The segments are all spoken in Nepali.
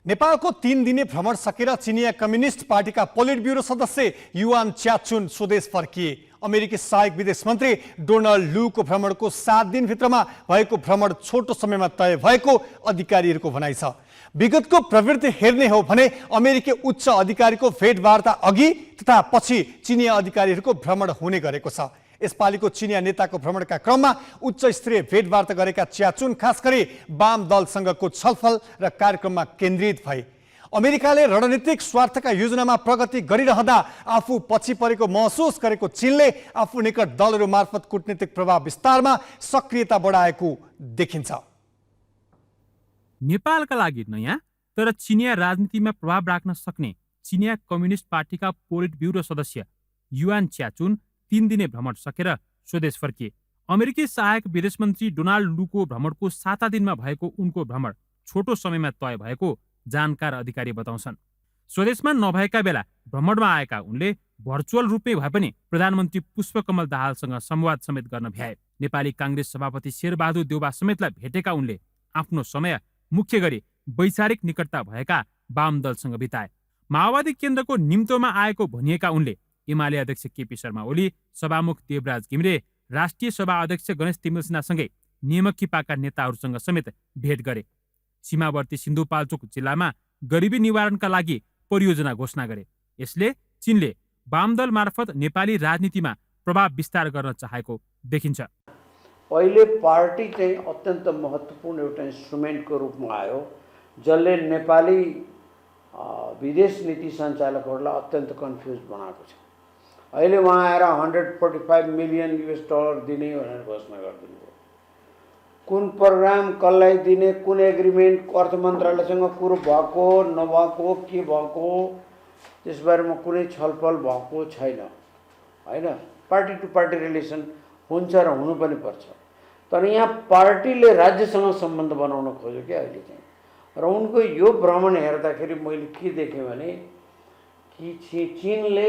नेपालको 3 दिने भ्रमण सकेर चिनिया कम्युनिस्ट पार्टीका पोलिट ब्युरो सदस्य युआन च्याचुन स्वदेश फर्किए। अमेरिकी सहायक विदेश मन्त्री डोनाल्ड लूको भ्रमणको 7 दिनभित्रमा भएको भ्रमण छोटो समयमा तय भएको अधिकारीहरूको भनाइ छ। विगतको प्रवृत्ति हेर्ने हो भने अमेरिकी उच्च अधिकारीको भेटवार्ता अघि तथा पछि चिनिया अधिकारीहरूको भ्रमण हुने गरेको छ। यसपालिको चिनिया नेताको भ्रमणका क्रममा उच्च स्तरीय भेटवार्ता गरेका च्याचुन खास गरी वाम दलसँगको छलफल र कार्यक्रममा केन्द्रित भए। अमेरिकाले रणनीतिक स्वार्थका योजनामा प्रगति गरिरहँदा आफू पछि परेको महसुस गरेको चीनले आफू निकट दलहरू मार्फत कूटनीतिक प्रभाव विस्तारमा सक्रियता बढाएको देखिन्छ। नेपालका लागि नयाँ तर चिनिया राजनीतिमा प्रभाव राख्न सक्ने चिनिया कम्युनिस्ट पार्टीका पोलिट ब्युरो सदस्य युआन च्याचुन 3 दिने भ्रमण सकेर स्वदेश फर्किए। अमेरिकी सहायक विदेश मन्त्री डोनाल्ड लूको भ्रमणको 7 दिनमा भएको उनको भ्रमण छोटो समयमा तय भएको जानकार अधिकारी बताउँछन्। स्वदेशमा नभएका बेला भ्रमणमा आएका उनले भर्चुअल रूपमै भए पनि प्रधानमन्त्री पुष्पकमल दाहालसँग संवाद समेत गर्न भ्याए। नेपाली काङ्ग्रेस सभापति शेरबहादुर देउबा समेतलाई भेटेका उनले आफ्नो समय मुख्य गरी वैचारिक निकटता भएका वाम दलसँग बिताए। माओवादी केन्द्रको निम्तोमा आएको भनिएका उनले एमाले अध्यक्ष केपी शर्मा ओली, सभामुख देवराज घिमिरे, राष्ट्रिय सभा अध्यक्ष गणेश तिमल सिन्हासँगै नेमखिपाका नेताहरूसँग समेत भेट गरे। सीमावर्ती सिन्धुपाल्चोक जिल्लामा गरिबी निवारणका लागि परियोजना घोषणा गरे। यसले चीनले वामदल मार्फत नेपाली राजनीतिमा प्रभाव विस्तार गर्न चाहेको देखिन्छ। पहिले पार्टी चाहिँ अत्यन्त महत्त्वपूर्ण एउटा इन्स्ट्रुमेन्टको रूपमा आयो, जसले नेपाली विदेश नीति सञ्चालकहरूलाई अत्यन्त कन्फ्युज बनाएको छ। अहिले उहाँ आएर $145 मिलियन दिने भनेर घोषणा गरिदिनु भयो। कुन प्रोग्राम कसलाई दिने, कुन एग्रिमेन्ट अर्थ मन्त्रालयसँग कुरो भएको नभएको के भएको त्यसबारेमा कुनै छलफल भएको छैन हैन। पार्टी टु पार्टी रिलेसन हुन्छ र हुनु पनि पर्छ, तर यहाँ पार्टीले राज्यसँग सम्बन्ध बनाउन खोज्यो क्या अहिले चाहिँ। र उनको यो भ्रमण हेर्दाखेरि मैले के देखेँ भने कि चीनले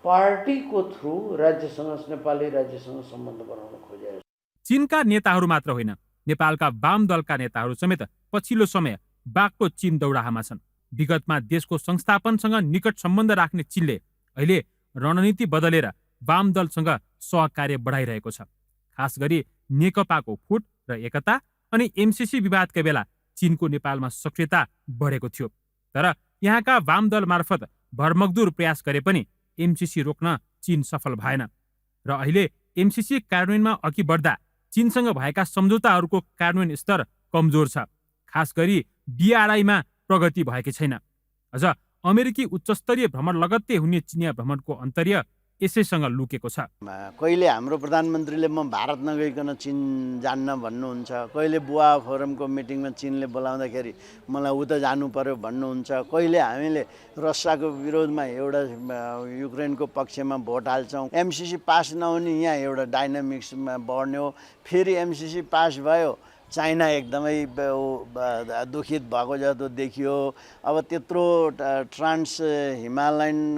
पार्टीको थ्रु राज्यसँग, नेपाली राज्यसँग सम्बन्ध बनाउन खोजेको छ। चीनका नेताहरू मात्र होइन, नेपालका वाम दलका नेताहरू समेत पछिल्लो समय बाघको चीन दौडाहामा छन्। विगतमा देशको संस्थापनसँग निकट सम्बन्ध राख्ने चीनले अहिले रणनीति बदलेर वाम दलसँग सहकार्य बढाइरहेको छ। खास गरी नेकपाको फुट र एकता अनि एमसीसी विवादका बेला चीनको नेपालमा सक्रियता बढेको थियो। तर यहाँका वाम दल मार्फत भरमग्दुर प्रयास गरे पनि एमसीसी रोक्न चीन सफल भएन र अहिले एमसीसी कार्यान्वयनमा अघि बढ्दा चीनसँग भएका सम्झौताहरूको कार्यान्वयन स्तर कमजोर छ। खास गरी डीआरआईमा प्रगति भएकै छैन। अझ अमेरिकी उच्चस्तरीय भ्रमण लगत्तै हुने चिनिया भ्रमणको अन्तर्य यसैसँग लुकेको छ। कहिले हाम्रो प्रधानमन्त्रीले म भारत नगइकन चीन जान्न भन्नुहुन्छ, कहिले बुवा फोरमको मिटिङमा चीनले बोलाउँदाखेरि मलाई उता जानु पर्यो भन्नुहुन्छ, कहिले हामीले रसियाको विरोधमा एउटा युक्रेनको पक्षमा भोट हाल्छौँ। एमसीसी पास नहुने यहाँ एउटा डाइनामिक्समा बढ्ने हो। फेरि एमसीसी पास भयो, चाइना एकदमै दुखित भएको जस्तो देखियो। अब त्यत्रो ट्रान्स हिमालयन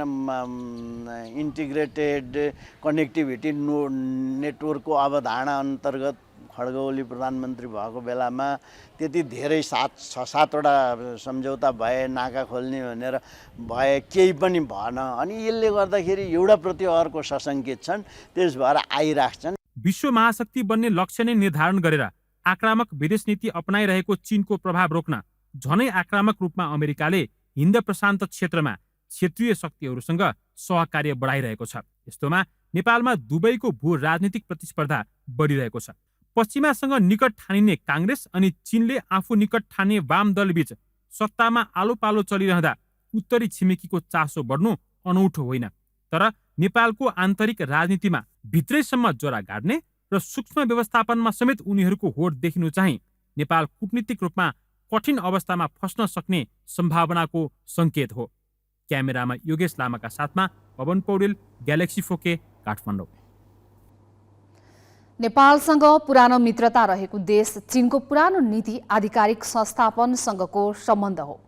इन्टिग्रेटेड कनेक्टिभिटी नेटवर्कको अवधारणा अन्तर्गत खड्ग ओली प्रधानमन्त्री भएको बेलामा त्यति धेरै 6-7वटा सम्झौता भए, नाका खोल्ने भनेर भए, केही पनि भएन। अनि यसले गर्दाखेरि एउटाप्रति अर्को सशङ्कित छन्, त्यस भएर आइराख्छन्। विश्व महाशक्ति बन्ने लक्ष्य नै निर्धारण गरेर आक्रामक विदेश नीति अपनाइरहेको चीनको प्रभाव रोक्न झनै आक्रामक रूपमा अमेरिकाले हिन्द प्रशान्त क्षेत्रमा क्षेत्रीय शक्तिहरूसँग सहकार्य बढाइरहेको छ। यस्तोमा नेपालमा दुबईको भू राजनीतिक प्रतिस्पर्धा बढिरहेको छ। पश्चिमासँग निकट ठानिने काङ्ग्रेस अनि चीनले आफू निकट ठान्ने वाम दलबीच सत्तामा आलो पालो चलिरहँदा उत्तरी छिमेकीको चासो बढ्नु अनौठो होइन। तर नेपालको आन्तरिक राजनीतिमा भित्रैसम्म जोरा गाड्ने र सूक्ष्म व्यवस्थापनमा समेत उनीहरूको होड देखिनु चाहिँ नेपाल कूटनीतिक रूपमा कठिन अवस्थामा फस्न सक्ने सम्भावनाको संकेत हो। क्यामेरामा योगेश लामाका साथमा पवन पौडेल, ग्यालेक्सी 4K, काठमाडौँ। नेपालसँग पुरानो मित्रता रहेको देश चीनको पुरानो नीति आधिकारिक संस्थापनसँगको सम्बन्ध हो।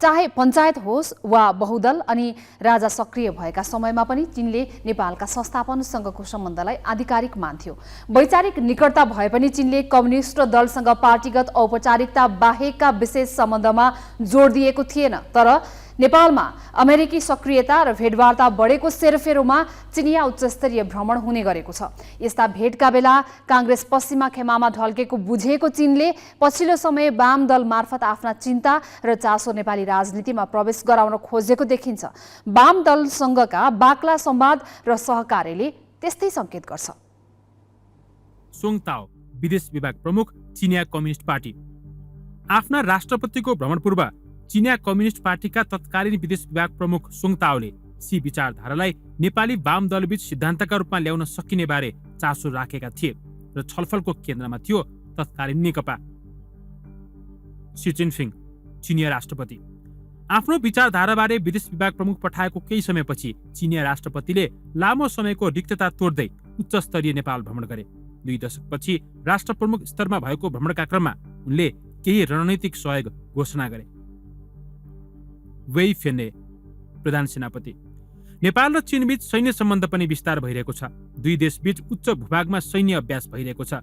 चाहे पञ्चायत होस् वा बहुदल अनि राजा सक्रिय भएका समयमा पनि चीनले नेपालका संस्थापनसँगको सम्बन्धलाई आधिकारिक मान्थ्यो। वैचारिक निकटता भए पनि चीनले कम्युनिस्ट दलसँग पार्टीगत औपचारिकता बाहेकका विशेष सम्बन्धमा जोड दिएको थिएन। तर नेपालमा अमेरिकी सक्रियता र भेटवार्ता बढेको सेरोफेरोमा चिनिया उच्चस्तरीय भ्रमण हुने गरेको छ। यस्ता भेटका बेला काङ्ग्रेस पश्चिमा खेमामा ढल्केको बुझेको चीनले पछिल्लो समय वाम दल मार्फत आफ्ना चिन्ता र चासो नेपाली राजनीतिमा प्रवेश गराउन खोजेको देखिन्छ। वाम दलसँगका बाक्ला संवाद र सहकार्यले त्यस्तै संकेत गर्छ। सोङ ताओ विदेश विभाग प्रमुख चिनिया कम्युनिस्ट पार्टी। आफ्ना राष्ट्रपतिको भ्रमण पूर्व चिनिया कम्युनिस्ट पार्टीका तत्कालीन विदेश विभाग प्रमुख सोङ ताओले सी विचारधारालाई नेपाली वाम दलबीच सिद्धान्तका रूपमा ल्याउन सकिने बारे चासो राखेका थिए र छलफलको केन्द्रमा थियो तत्कालीन नेकपा। सी जिनपिङ चिनिया राष्ट्रपति। आफ्नो विचारधाराबारे विदेश विभाग प्रमुख पठाएको केही समयपछि चिनिया राष्ट्रपतिले लामो समयको रिक्तता तोड्दै उच्च स्तरीय नेपाल भ्रमण गरे। 2 दशकपछि राष्ट्र प्रमुख स्तरमा भएको भ्रमणका क्रममा उनले केही रणनीतिक सहयोग घोषणा गरे। वेइ फेन्ने प्रधान सेनापति। नेपाल र चीनबीच सैन्य सम्बन्ध पनि विस्तार भइरहेको छ। दुई देशबीच उच्च भूभागमा सैन्य अभ्यास भइरहेको छ।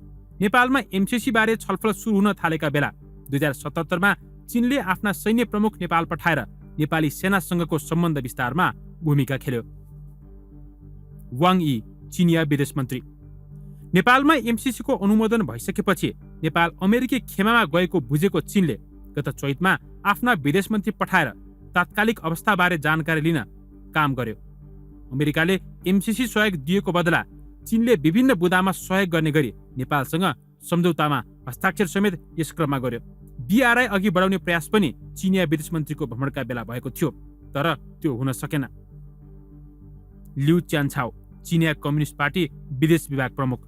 नेपालमा एमसीसी बारे छलफल सुरु हुन थालेका बेला 2077 मा चीनले आफ्ना सैन्य प्रमुख नेपाल पठाएर नेपाली सेनासँगको सम्बन्ध विस्तारमा भूमिका खेल्यो। वाङ यी चिनिया विदेश मन्त्री। नेपालमा एमसीसी को अनुमोदन भइसकेपछि नेपाल अमेरिकी खेमामा गएको बुझेको चीनले गत चैतमा आफ्ना विदेश मन्त्री पठाएर तात्कालिक अवस्थाबारे जानकारी लिन काम गर्यो। अमेरिकाले एमसीसी सहयोग दिएको बदला चीनले विभिन्न बुदामा सहयोग गर्ने गरी नेपालसँग सम्झौतामा हस्ताक्षर समेत यस क्रममा गर्यो। बीआरआई अघि बढाउने प्रयास पनि चिनिया विदेश मन्त्रीको भ्रमणका बेला भएको थियो, तर त्यो हुन सकेन। लिउ च्यानछाओ चिनिया कम्युनिस्ट पार्टी विदेश विभाग प्रमुख।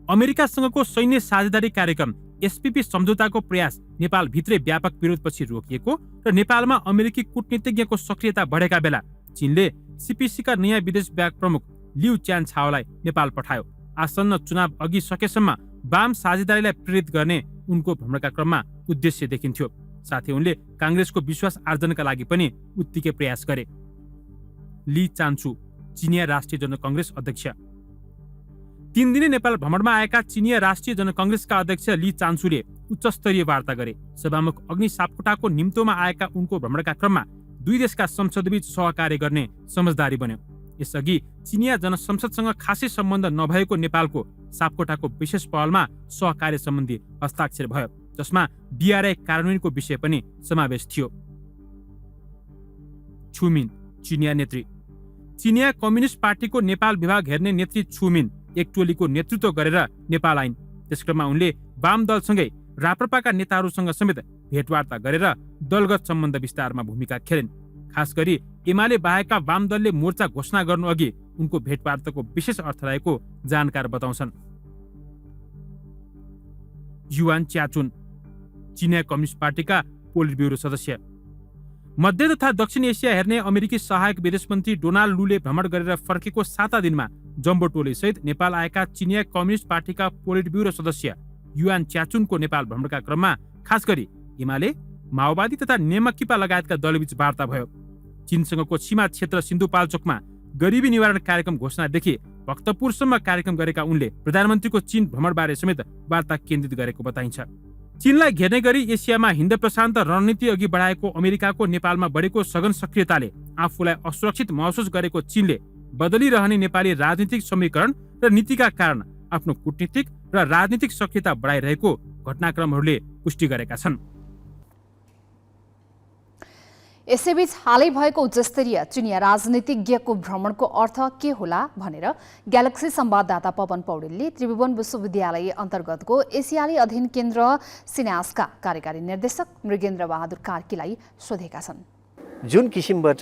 अमेरिकासँगको सैन्य साझेदारी कार्यक्रम एसपीपी सम्झौताको प्रयास नेपाल भित्रै व्यापक विरोधपछि रोकिएको र नेपालमा अमेरिकी कूटनीतिज्ञको सक्रियता बढेका बेला चीनले सीपीसीका नयाँ विदेश विभाग प्रमुख लिउ च्यानछाओलाई नेपाल पठायो। आसन्न चुनाव अघि सकेसम्म वाम साझेदारीलाई प्रेरित गर्ने उनको भ्रमणका क्रममा उद्देश्य देखिन्थ्यो। साथै उनले काङ्ग्रेसको विश्वास आर्जनका लागि पनि उत्तिकै प्रयास गरे। ली चान्चु चिनिया राष्ट्रिय जनकङ्ग्रेस अध्यक्ष। 3 दिने नेपाल भ्रमणमा आएका चिनिया राष्ट्रिय जनकङ्ग्रेसका अध्यक्ष ली चान्चुले उच्च स्तरीय वार्ता गरे। सभामुख अग्नि सापकोटाको निम्तोमा आएका उनको भ्रमणका क्रममा दुई देशका संसदबीच सहकार्य गर्ने समझदारी बन्यो। यसअघि चिनिया जनसंसदसँग खासै सम्बन्ध नभएको नेपालको सापकोटाको विशेष पहलमा सहकार्य सम्बन्धी हस्ताक्षर भयो, जसमा बीआरआई कार्यान्वयनको विषय पनि समावेश थियो। छुमिन चिनिया नेत्री। चिनिया कम्युनिस्ट पार्टीको नेपाल विभाग हेर्ने नेत्री छुमिन एक टोलीको नेतृत्व गरेर नेपाल आइन्। त्यसक्रममा उनले वाम दलसँगै राप्रपाका नेताहरूसँग समेत भेटवार्ता गरेर दलगत सम्बन्ध विस्तारमा भूमिका खेलिन्। खास गरी एमाले बाहेकका वाम दलले मोर्चा घोषणा गर्नु अघि उनको भेटवार्ताको विशेष अर्थ रहेको जानकार बताउँछन्। युआन च्याचुन चिनिया कम्युनिस्ट पार्टीका पोलिट ब्युरो सदस्य। मध्य तथा दक्षिण एसिया हेर्ने अमेरिकी सहायक विदेश मन्त्री डोनाल्ड लूले भ्रमण गरेर फर्केको 7 दिनमा जम्बो टोली सहित नेपाल आएका चिनिया कम्युनिस्ट पार्टीका पोलिट ब्युरो सदस्य युआन च्याचुनको नेपाल भ्रमणका क्रममा खास गरी एमाले, माओवादी तथा नेमकिपा लगायतका दलबीच वार्ता भयो। चीनसँगको सीमा क्षेत्र सिन्धुपाल्चोकमा गरिबी निवारण कार्यक्रम घोषणादेखि भक्तपुरसम्म कार्यक्रम गरेका उनले प्रधानमन्त्रीको चीन भ्रमणबारे समेत वार्ता केन्द्रित गरेको बताइन्छ। चीनलाई घेर्ने गरी एसियामा हिन्द प्रशान्त रणनीति अघि बढाएको अमेरिकाको नेपालमा बढेको सघन सक्रियताले आफूलाई असुरक्षित महसुस गरेको चीनले बदलिरहने नेपाली राजनीतिक समीकरण र नीतिका कारण आफ्नो कूटनीतिक र राजनीतिक सक्रियता बढाइरहेको घटनाक्रमहरूले पुष्टि गरेका छन्। यसैबीच हालै भएको उच्चस्तरीय चिनिया राजनीतिज्ञको भ्रमणको अर्थ के होला भनेर ग्यालेक्सी संवाददाता पवन पौडेलले त्रिभुवन विश्वविद्यालय अन्तर्गतको एसियाली अध्ययन केन्द्र सिनासका कार्यकारी निर्देशक मृगेन्द्र बहादुर कार्कीलाई सोधेका छन्। जुन किसिमबाट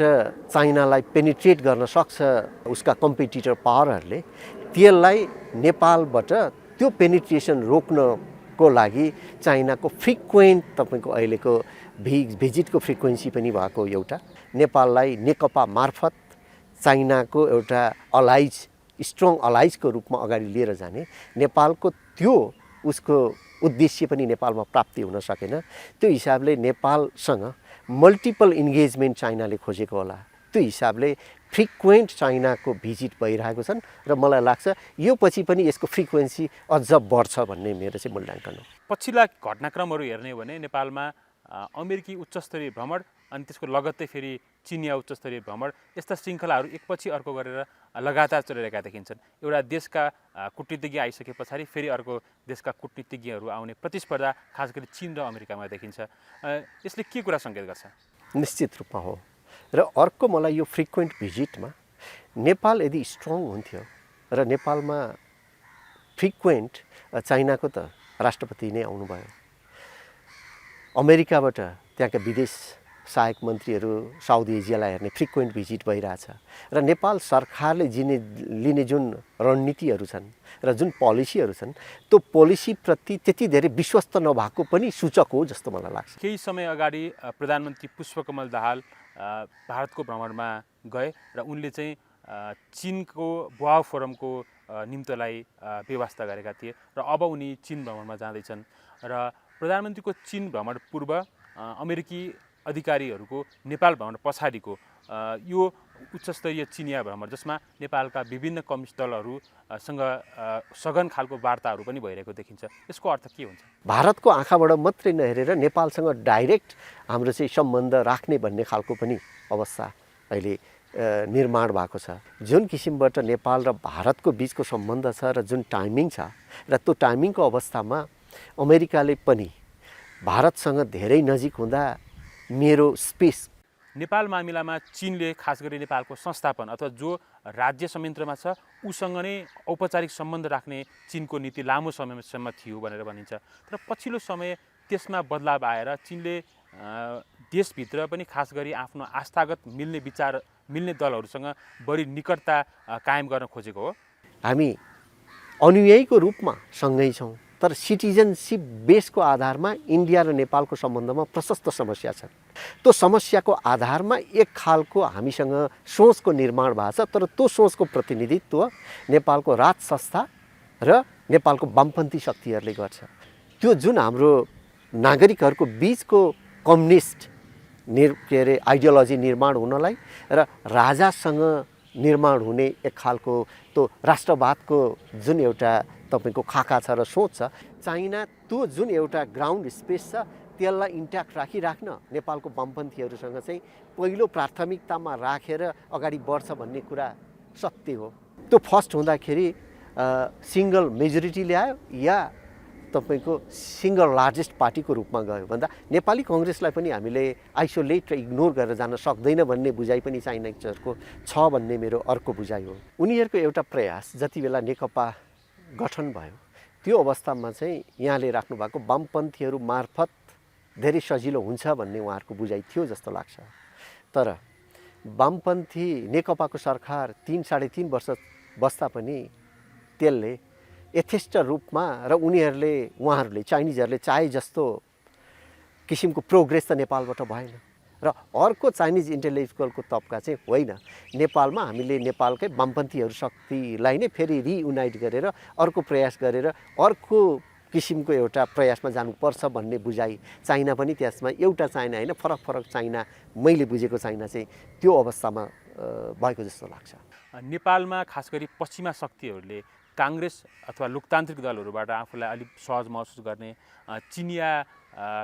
चाइनालाई पेनिट्रेट गर्न सक्छ उसका कम्पिटिटर पावरहरूले, त्यसलाई नेपालबाट त्यो पेनिट्रेसन रोक्नको लागि चाइनाको फ्रिक्वेन्ट तपाईँको अहिलेको भिजिटको फ्रिक्वेन्सी पनि भएको एउटा नेपाललाई नेकपा मार्फत चाइनाको एउटा अलाइज, स्ट्रङ अलाइजको रूपमा अगाडि लिएर जाने नेपालको त्यो उसको उद्देश्य पनि नेपालमा प्राप्ति हुन सकेन। त्यो हिसाबले नेपालसँग मल्टिपल इन्गेजमेन्ट चाइनाले खोजेको होला। त्यो हिसाबले फ्रिक्वेन्ट चाइनाको भिजिट भइरहेको छन् र मलाई लाग्छ यो पछि पनि यसको फ्रिक्वेन्सी अझ बढ्छ भन्ने मेरो चाहिँ मूल्याङ्कन हो। पछिल्ला घटनाक्रमहरू हेर्ने हो भने नेपालमा अमेरिकी उच्चस्तरीय भ्रमण अनि त्यसको लगत्तै फेरि चिनिया उच्चस्तरीय भ्रमण यस्ता श्रृङ्खलाहरू एकपछि अर्को गरेर लगातार चलिरहेका देखिन्छन्। एउटा देशका कूटनीतिज्ञ आइसके पछाडि फेरि अर्को देशका कूटनीतिज्ञहरू आउने प्रतिस्पर्धा खास गरी चीन र अमेरिकामा देखिन्छ। यसले के कुरा सङ्केत गर्छ? निश्चित रूपमा हो। र अर्को मलाई यो फ्रिक्वेन्ट भिजिटमा नेपाल यदि स्ट्रङ हुन्थ्यो र नेपालमा फ्रिक्वेन्ट चाइनाको त राष्ट्रपति नै आउनुभयो, अमेरिकाबाट त्यहाँका विदेश सहायक मन्त्रीहरू साउदी एसियालाई हेर्ने फ्रिक्वेन्ट भिजिट भइरहेछ र नेपाल सरकारले लिने जुन रणनीतिहरू छन् र जुन पोलिसीहरू छन् त्यो पोलिसीप्रति त्यति धेरै विश्वस्त नभएको पनि सूचक हो जस्तो मलाई लाग्छ। केही समय अगाडि प्रधानमन्त्री पुष्पकमल दाहाल भारतको भ्रमणमा गए र उनले चाहिँ चीनको बुआ फोरमको निम्तोलाई व्यवस्था गरेका थिए र अब उनी चीन भ्रमणमा जाँदैछन् र प्रधानमन्त्रीको चीन भ्रमण पूर्व अमेरिकी अधिकारीहरूको नेपाल भ्रमण पछाडिको यो उच्चस्तरीय चिनिया भ्रमण जसमा नेपालका विभिन्न कम्युनिस्ट दलहरूसँग सघन खालको वार्ताहरू पनि भइरहेको देखिन्छ। यसको अर्थ के हुन्छ? भारतको आँखाबाट मात्रै नहेरेर नेपालसँग डाइरेक्ट हाम्रो चाहिँ सम्बन्ध राख्ने भन्ने खालको पनि अवस्था अहिले निर्माण भएको छ। जुन किसिमबाट नेपाल र भारतको बिचको सम्बन्ध छ र जुन टाइमिङ छ र त्यो टाइमिङको अवस्थामा अमेरिकाले पनि भारतसँग धेरै नजिक हुँदा मेरो स्पेस नेपाल मामिलामा चीनले खास गरी नेपालको संस्थापन अथवा जो राज्य संयन्त्रमा छ उसँग नै औपचारिक सम्बन्ध राख्ने चीनको नीति लामो समयसम्म थियो भनेर भनिन्छ। तर पछिल्लो समय त्यसमा बदलाव आएर चीनले देशभित्र पनि खास गरी आफ्नो आस्थागत मिल्ने दलहरूसँग बढी निकटता कायम गर्न खोजेको हो। हामी अनुयायीको रूपमा सँगै छौँ, तर सिटिजनसिप बेसको आधारमा इन्डिया र नेपालको सम्बन्धमा प्रशस्त समस्या छ। त्यो समस्याको आधारमा एक खालको हामीसँग सोचको निर्माण भएको छ, तर त्यो सोचको प्रतिनिधित्व नेपालको राज संस्था र नेपालको वामपन्थी शक्तिहरूले गर्छ। त्यो जुन हाम्रो नागरिकहरूको बिचको कम्युनिस्ट आइडियोलोजी निर्माण हुनलाई र राजासँग निर्माण हुने एक खालको त्यो राष्ट्रवादको जुन एउटा तपाईँको खाका छ र सोच छ, चाइना त्यो जुन एउटा ग्राउन्ड स्पेस छ त्यसलाई इन्ट्याक्ट राखिराख्न नेपालको वामपन्थीहरूसँग चाहिँ पहिलो प्राथमिकतामा राखेर अगाडि बढ्छ भन्ने कुरा सत्य हो। त्यो फर्स्ट हुँदाखेरि सिङ्गल मेजोरिटी ल्यायो या तपाईँको सिङ्गल लार्जेस्ट पार्टीको रूपमा गयो भन्दा नेपाली कङ्ग्रेसलाई पनि हामीले आइसोलेट र इग्नोर गरेर जान सक्दैन भन्ने बुझाइ पनि चाइनिजहरूको छ भन्ने मेरो अर्को बुझाइ हो। उनीहरूको एउटा प्रयास जति बेला नेकपा गठन भयो त्यो अवस्थामा चाहिँ यहाँले राख्नुभएको वामपन्थीहरू मार्फत धेरै सजिलो हुन्छ भन्ने उहाँहरूको बुझाइ थियो जस्तो लाग्छ। तर वामपन्थी नेकपाको सरकार 3-3.5 वर्ष बस्दा पनि त्यसले यथेष्ट रूपमा र उहाँहरूले चाइनिजहरूले चाहे जस्तो किसिमको प्रोग्रेस त नेपालबाट भएन। र अर्को चाइनिज इन्टेलेक्चुअलको तबका चाहिँ होइन, नेपालमा हामीले नेपालकै वामपन्थीहरू शक्तिलाई नै फेरि रियुनाइट गरेर अर्को प्रयास गरेर अर्को किसिमको एउटा प्रयासमा जानुपर्छ भन्ने बुझाइ चाइना पनि त्यसमा एउटा चाइना होइन फरक चाइना मैले बुझेको चाइना चाहिँ त्यो अवस्थामा भएको जस्तो लाग्छ। नेपालमा खास गरी पश्चिमा शक्तिहरूले काङ्ग्रेस अथवा लोकतान्त्रिक दलहरूबाट आफूलाई अलिक सहज महसुस गर्ने, चिनिया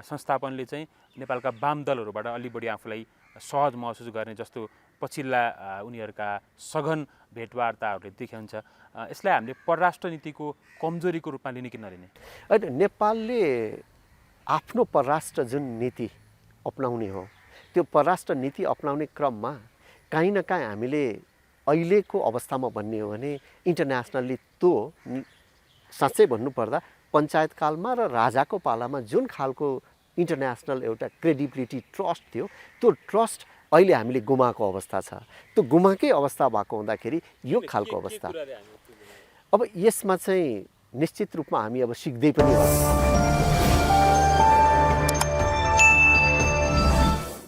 संस्थापनले चाहिँ नेपालका वाम दलहरूबाट अलि बढी आफूलाई सहज महसुस गर्ने जस्तो पछिल्ला उनीहरूका सघन भेटवार्ताहरूले देखाउँछ। यसलाई हामीले परराष्ट्र नीतिको कमजोरीको रूपमा लिने कि नलिने? होइन, नेपालले आफ्नो परराष्ट्र जुन नीति अपनाउने हो त्यो परराष्ट्र नीति अपनाउने क्रममा काहीँ न काहीँ हामीले अहिलेको अवस्थामा भन्ने हो भने इन्टरनेसनल्ली त्यो साँच्चै भन्नुपर्दा पञ्चायतकालमा र राजाको पालामा जुन खालको इन्टरनेसनल एउटा क्रेडिबिलिटी ट्रस्ट थियो त्यो ट्रस्ट अहिले हामीले गुमाएको अवस्था छ। त्यो गुमाएकै अवस्था भएको हुँदाखेरि यो खालको अवस्था अब यसमा चाहिँ निश्चित रूपमा हामी अब सिक्दै पनि